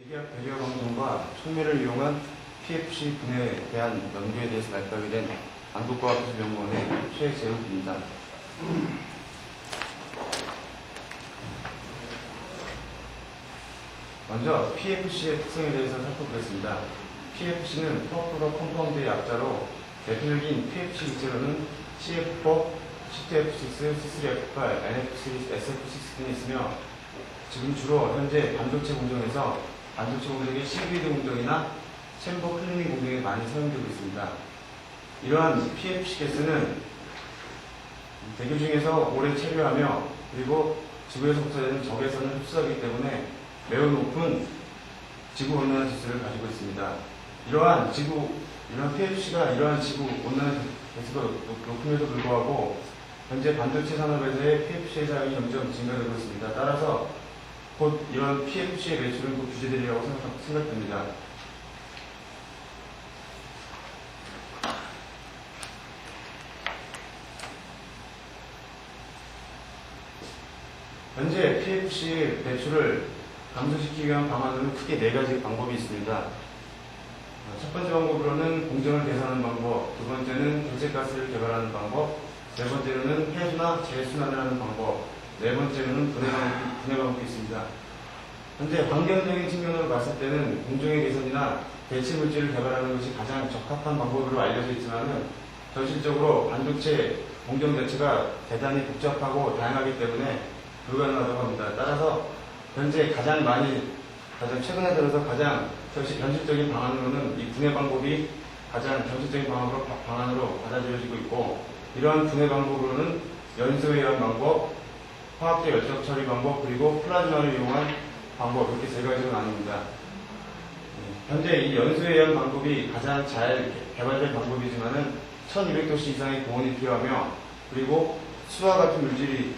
대기압 배려 방정과 촉매를 이용한 PFC 분해에 대한 연구에 대해서 발표하게 된 한국과학기술연구원의 최재욱입니다. 먼저 PFC의 특성에 대해서 살펴보겠습니다. PFC는 퍼플러 컴파운드의 약자로 대표적인 PFC 기체로는 CF4, C2F6, C3F8, NF3, SF6 등이 있으며 지금 주로 현재 반도체 공정에서 반도체 공정의 CVD 공정이나 챔버 클리닝 공정에 많이 사용되고 있습니다. 이러한 PFC 가스는 대기 중에서 오래 체류하며 그리고 지구에서부터 되는 적외선을 흡수하기 때문에 매우 높은 지구 온난화 지수를 가지고 있습니다. 이러한 PFC가 이러한 지구 온난화 지수가 높음에도 불구하고 현재 반도체 산업에서의 PFC의 사용이 점점 증가되고 있습니다. 따라서 곧 이런 PFC의 매출은 곧 규제되리라고 생각됩니다. 현재 PFC 매출을 감소시키기 위한 방안으로는 크게 4가지 방법이 있습니다. 첫 번째 방법으로는 공정을 계산하는 방법, 두 번째는 대체가스를 개발하는 방법, 세 번째로는 폐수나 재순환을 하는 방법, 네 번째로는 분해 방법이 있습니다. 현재 환경적인 측면으로 봤을 때는 공정의 개선이나 대체 물질을 개발하는 것이 가장 적합한 방법으로 알려져 있지만은 현실적으로 반도체 공정 대체가 대단히 복잡하고 다양하기 때문에 불가능하다고 합니다. 따라서 현재 가장 최근에 들어서 가장 현실적인 방안으로는 이 분해 방법이 가장 현실적인 방안으로 받아들여지고 있고, 이러한 분해 방법으로는 연소에 의한 방법, 화학적 열적 처리 방법, 그리고 플라즈마를 이용한 방법, 이렇게 3가지로 나뉩니다. 현재 이 연소에 의한 방법이 가장 잘 개발된 방법이지만은 1200도씨 이상의 고온이 필요하며, 그리고 수와 같은 물질이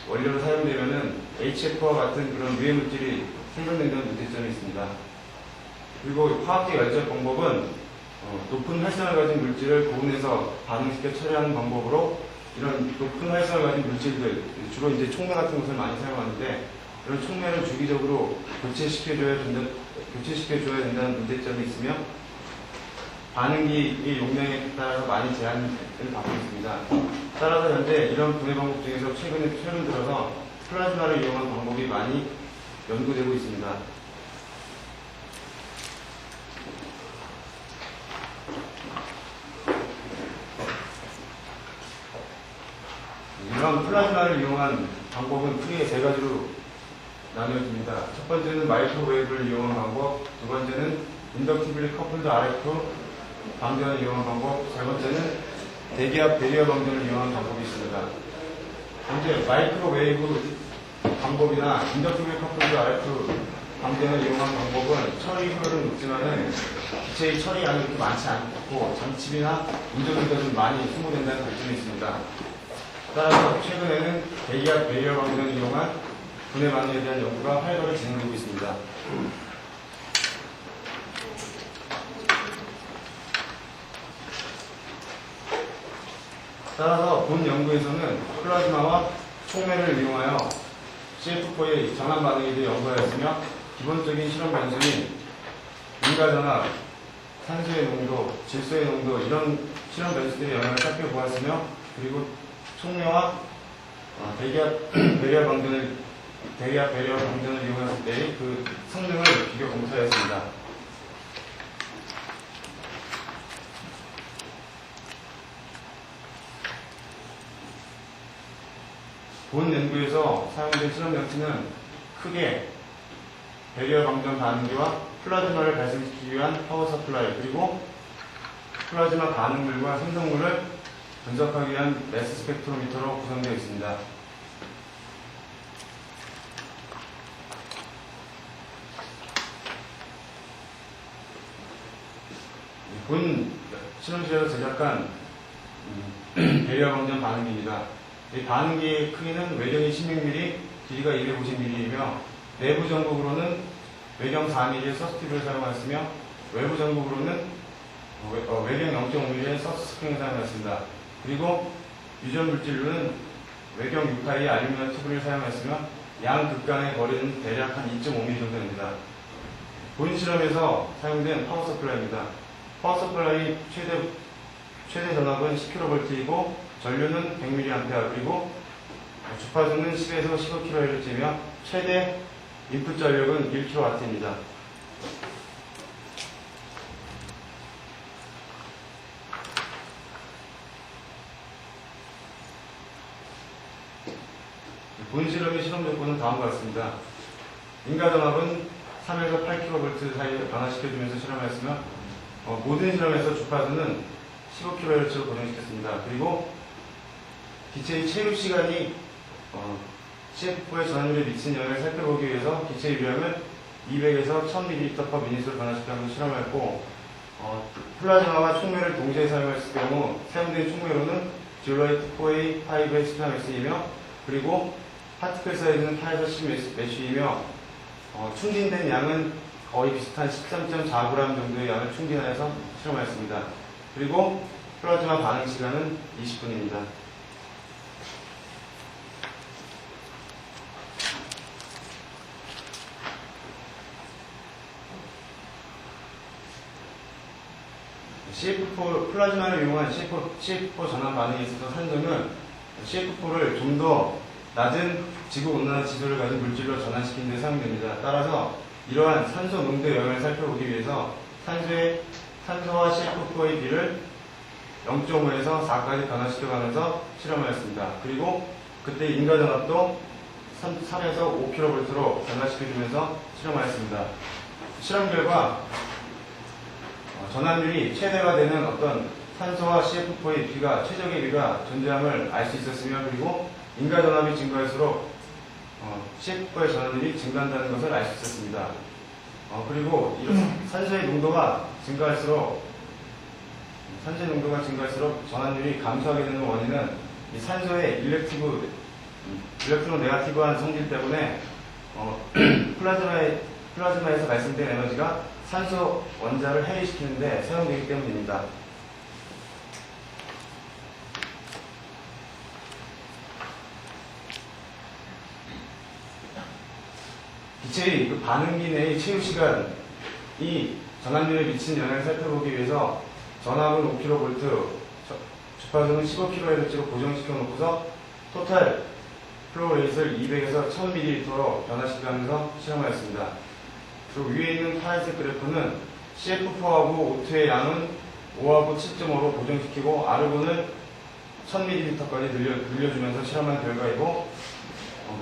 원료로 사용되면은 HF와 같은 그런 유해 물질이 생성된다는 문제점이 있습니다. 그리고 화학적 열적 방법은 높은 활성을 가진 물질을 고온에서 반응시켜 처리하는 방법으로, 이런 높은 활성을 가진 물질들, 주로 이제 촉매 같은 것을 많이 사용하는데, 이런 촉매를 주기적으로 교체시켜줘야 된다는 문제점이 있으며, 반응기의 용량에 따라서 많이 제한을 받고 있습니다. 따라서 현재 이런 분해 방법 중에서 최근 들어서 플라즈마를 이용한 방법이 많이 연구되고 있습니다. 이런 플라즈마를 이용한 방법은 크게 3가지로 나뉘어집니다. 첫 번째는 마이크로웨이브를 이용한 방법, 두 번째는 인덕티블리 커플드 RF 방전을 이용한 방법, 세 번째는 대기압 배리어 방전을 이용한 방법이 있습니다. 현재 마이크로웨이브 방법이나 인덕티블리 커플드 RF 방전을 이용한 방법은 처리 효율은 높지만은 기체의 처리 양이 그렇게 많지 않고 장치비나 운전비가 좀 많이 소모된다는 단점이 있습니다. 따라서 최근에는 대기압 배리어 방전을 이용한 분해 방전에 대한 연구가 활발히 진행되고 있습니다. 따라서 본 연구에서는 플라즈마와 촉매를 이용하여 CF4의 전환 반응에 대해 연구하였으며, 기본적인 실험 변수인 인가전압, 산소의 농도, 질소의 농도, 이런 실험 변수들의 영향을 살펴보았으며, 그리고 촉매와 대기압 배리어 방전을 이용했을 때의 그 성능을 비교 검사하였습니다. 본 연구에서 사용된 실험 장치는 크게 배리어 방전 반응기와 플라즈마를 발생시키기 위한 파워 서플라이, 그리고 플라즈마 반응물과 생성물을 분석하기 위한 매스 스펙트로미터로 구성되어 있습니다. 본 실험실에서 제작한 배리어 방전 반응기입니다. 이 반응기의 크기는 외경이 16mm, 길이가 250mm이며 내부 전극으로는 외경 4mm의 서스티브를 사용하였으며 외부 전극으로는 외경 0.5mm의 서스스프링을 사용하였습니다. 그리고 유전 물질로는 외경 6타의 알루미늄 튜브를 사용하였으며 양 극간의 거리는 대략 한 2.5mm 정도 됩니다. 본 실험에서 사용된 파워 서플라이입니다. 파워 서플라이 최대 전압은 10kV이고 전류는 100mA 그리고 주파수는 10에서 15kHz이며 최대 인풋 전력은 1kW입니다. 본 실험의 실험 조건은 다음과 같습니다. 인가 전압은 3에서 8kV 사이에 변화시켜주면서 실험하였으며 모든 실험에서 주파수는 15kHz로 고정시켰습니다. 그리고 기체의 체류 시간이 CF4의 전압률에 미친 영향을 살펴보기 위해서 기체의 유량을 200에서 1000ml/min으로 변화시켜서 실험하였고 플라즈마와 총매를 동시에 사용했을 경우 사용된 총매로는 듀라이트 4A 5의 13X이며 그리고 파티클 사이즈는 8에서 10매쉬이며 충진된 양은 거의 비슷한 13.4g 정도의 양을 충진하여서 실험하였습니다. 그리고 플라즈마 반응 시간은 20분입니다. CF4 플라즈마를 이용한 CF4 전환 반응에 있어서 산소는 CF4를 좀 더 낮은 지구 온난화 지수를 가진 물질로 전환시키는 데 사용됩니다. 따라서 이러한 산소 농도의 영향을 살펴보기 위해서 산소와 CF4의 비를 0.5에서 4까지 변화시켜가면서 실험하였습니다. 그리고 그때 인가 전압도 3에서 5kV로 변화시켜주면서 실험하였습니다. 실험 결과 전압률이 최대가 되는 어떤 산소와 CF4의 비가 최적의 비가 존재함을 알 수 있었으며 그리고 인가 전압이 증가할수록 CF4의 전압률이 증가한다는 것을 알 수 있었습니다. 그리고 산소의 농도가 증가할수록 전압률이 감소하게 되는 원인은 이 산소의 일렉트로 네가티브한 성질 때문에 플라즈마에서 발생된 에너지가 산소 원자를 해이시키는데 사용되기 때문입니다. 기체의 그 반응기 내의 체류 시간이 전압률에 미친 영향을 살펴보기 위해서 전압은 5kV, 주파수는 15kHz로 고정시켜 놓고서 토탈 플로우 레이트를 200에서 1000ml로 변화시키면서 실험하였습니다. 그리고 위에 있는 파란색 그래프는 CF4하고 O2의 양은 5하고 7.5로 고정시키고 아르곤을 1000ml까지 늘려주면서 실험한 결과이고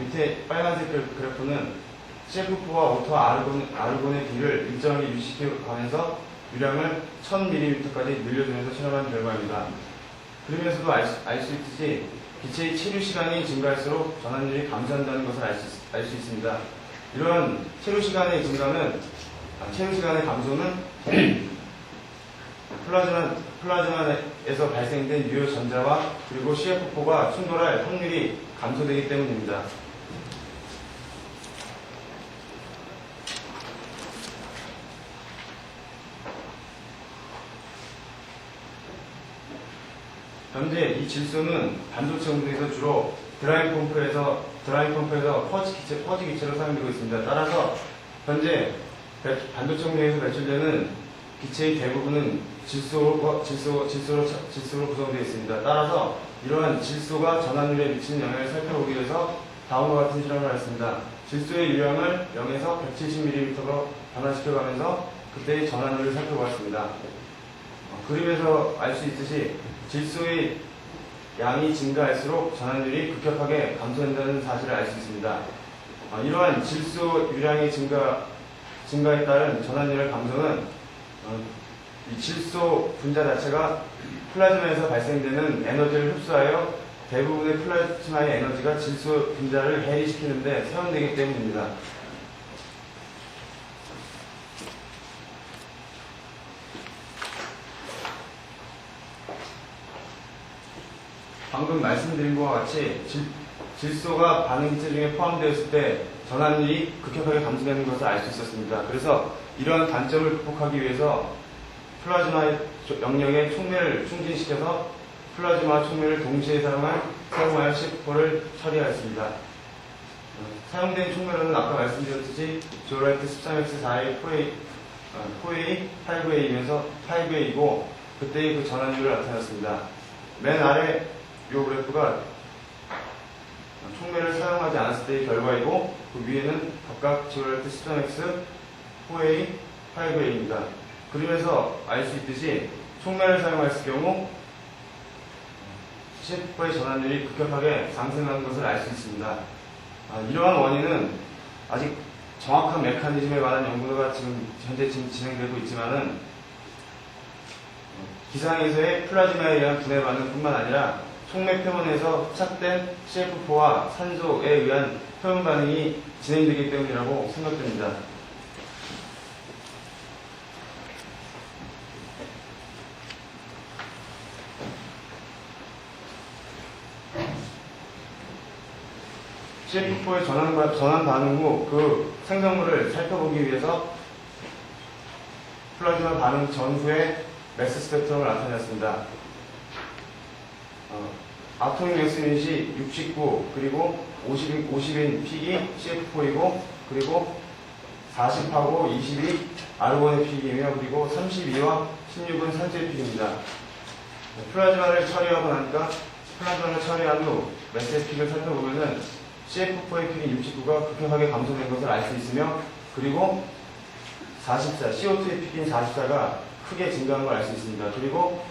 밑에 빨간색 그래프는 CF4와 O2와 아르곤의 비를 일정하게 유지시켜가면서 유량을 1000ml까지 늘려주면서 실험한 결과입니다. 그러면서도 알 수 있듯이 기체의 체류 시간이 증가할수록 전압률이 감소한다는 것을 알 수 있습니다. 이러한 체류 시간의 감소는 플라즈마에서 발생된 유효 전자와 그리고 CF4가 충돌할 확률이 감소되기 때문입니다. 현재 이 질소는 반도체 공정에서 주로 드라잉 펌프에서 퍼지 기체로 사용되고 있습니다. 따라서 현재 반도체 공정에서 배출되는 기체의 대부분은 질소로 구성되어 있습니다. 따라서 이러한 질소가 전압률에 미치는 영향을 살펴보기 위해서 다음과 같은 실험을 하였습니다. 질소의 유량을 0에서 170ml로 변화시켜가면서 그때의 전압률을 살펴보았습니다. 그림에서 알 수 있듯이 질소의 양이 증가할수록 전압률이 급격하게 감소된다는 사실을 알 수 있습니다. 이러한 질소 유량의 증가에 따른 전압률의 감소는 이 질소 분자 자체가 플라즈마에서 발생되는 에너지를 흡수하여 대부분의 플라즈마의 에너지가 질소 분자를 해이시키는 데 사용되기 때문입니다. 방금 말씀드린 것과 같이 질소가 반응기체 중에 포함되었을 때 전압률이 급격하게 감소되는 것을 알 수 있었습니다. 그래서 이러한 단점을 극복하기 위해서 플라즈마 영역의 촉매를 충진시켜서 플라즈마와 촉매를 동시에 사용하여 CF4를 처리하였습니다. 사용된 총매로는 아까 말씀드렸듯이 지오라이트 13X 4A, 4A, 8A이면서 5A이고 그때의 그 전환율을 나타냈습니다. 맨 아래 이 그래프가 총매를 사용하지 않았을 때의 결과이고 그 위에는 각각 지오라이트 13X, 4A, 5A입니다. 그림에서 알 수 있듯이 총매를 사용했을 경우 CF의 전환율이 급격하게 상승하는 것을 알 수 있습니다. 이러한 원인은 아직 정확한 메커니즘에 관한 연구가 현재 진행되고 있지만은 기상에서의 플라즈마에 의한 분해 반응뿐만 아니라 총매 표면에서 착된 CF4와 산소에 의한 표면 반응이 진행되기 때문이라고 생각됩니다. CF4의 전환 반응 후 그 생성물을 살펴보기 위해서 플라즈마 반응 전후의 매스 스펙트럼을 나타냈습니다. 아토믹 매스 유닛이 69, 그리고 50인 픽이 CF4이고, 그리고 40하고 20이 아르곤의 픽이며, 그리고 32와 16은 산소의 픽입니다. 플라즈마를 처리하고 나니까 플라즈마를 처리한 후 매스의 픽을 살펴보면은 CF4의 픽인 69가 급격하게 감소된 것을 알 수 있으며, 그리고 44, CO2의 픽인 44가 크게 증가한 걸 알 수 있습니다. 그리고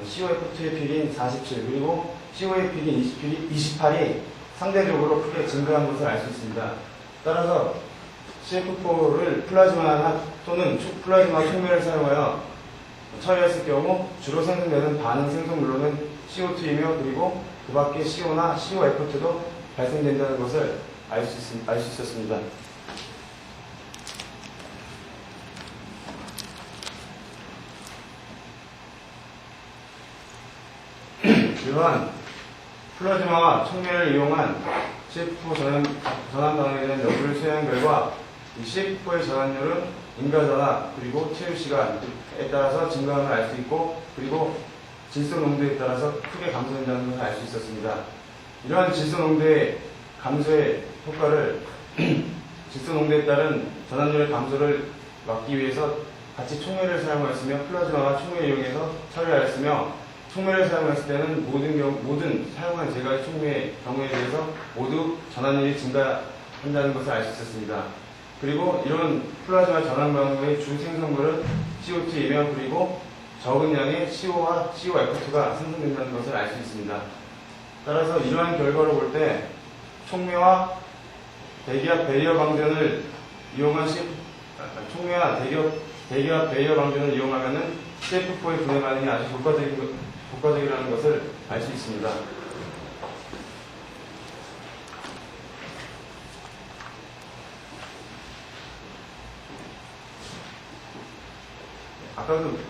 COF2의 픽인 47, 그리고 CO의 픽인 28이 상대적으로 크게 증가한 것을 알 수 있습니다. 따라서 CF4를 플라즈마 또는 플라즈마 총매를 사용하여 처리했을 경우 주로 생성되는 반응 생성물로는 CO2이며, 그리고 그 밖에 CO나 COF2도 발생된다는 것을 알 수 있었습니다. 이러한 플라즈마와 총매를 이용한 CF4 전환 반응에 대한 연구를 수행한 결과 이 CF4의 전환율은 인가전화 그리고 체류 시간에 따라서 증가함을 알 수 있고, 그리고 질소 농도에 따라서 크게 감소된다는 것을 알 수 있었습니다. 이러한 질소 농도의 감소의 효과를 질소 농도에 따른 전환율의 감소를 막기 위해서 같이 총매를 사용하였으며 플라즈마와 총매를 이용해서 처리하였으며, 총매를 사용했을 때는 모든 사용한 제가의 총매의 경우에 대해서 모두 전환율이 증가한다는 것을 알 수 있었습니다. 그리고 이런 플라즈마 전환 방법의 주 생성물은 CO2이며, 그리고 적은 양의 CO와 COF2가 생성된다는 것을 알 수 있습니다. 따라서 이러한 결과를 볼 때 총매와 대기압 배리어 방전을 이용한 총매와 대기압 배리어 방전을 이용하면은 CF4의 분해 반응이 아주 효과적이라는 것을 알 수 있습니다.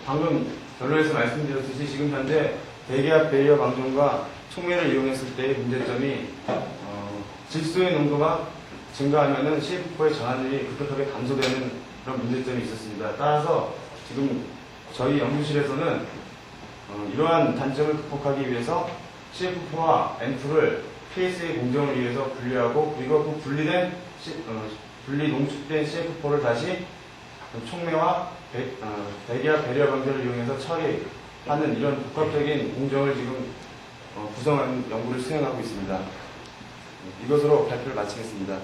방금 결론에서 말씀드렸듯이 지금 현재 대기압 배리어 방전과 총매를 이용했을 때의 문제점이 질소의 농도가 증가하면은 CF4의 전환율이 급격하게 감소되는 그런 문제점이 있었습니다. 따라서 지금 저희 연구실에서는 이러한 단점을 극복하기 위해서 CF4와 N2를 PS의 공정을 위해서 분리하고, 그리고 그 분리 농축된 CF4를 다시 총매와 대기압 배리어 방전을 이용해서 처리하는 이런 복합적인 공정을 지금 구성하는 연구를 수행하고 있습니다. 이것으로 발표를 마치겠습니다.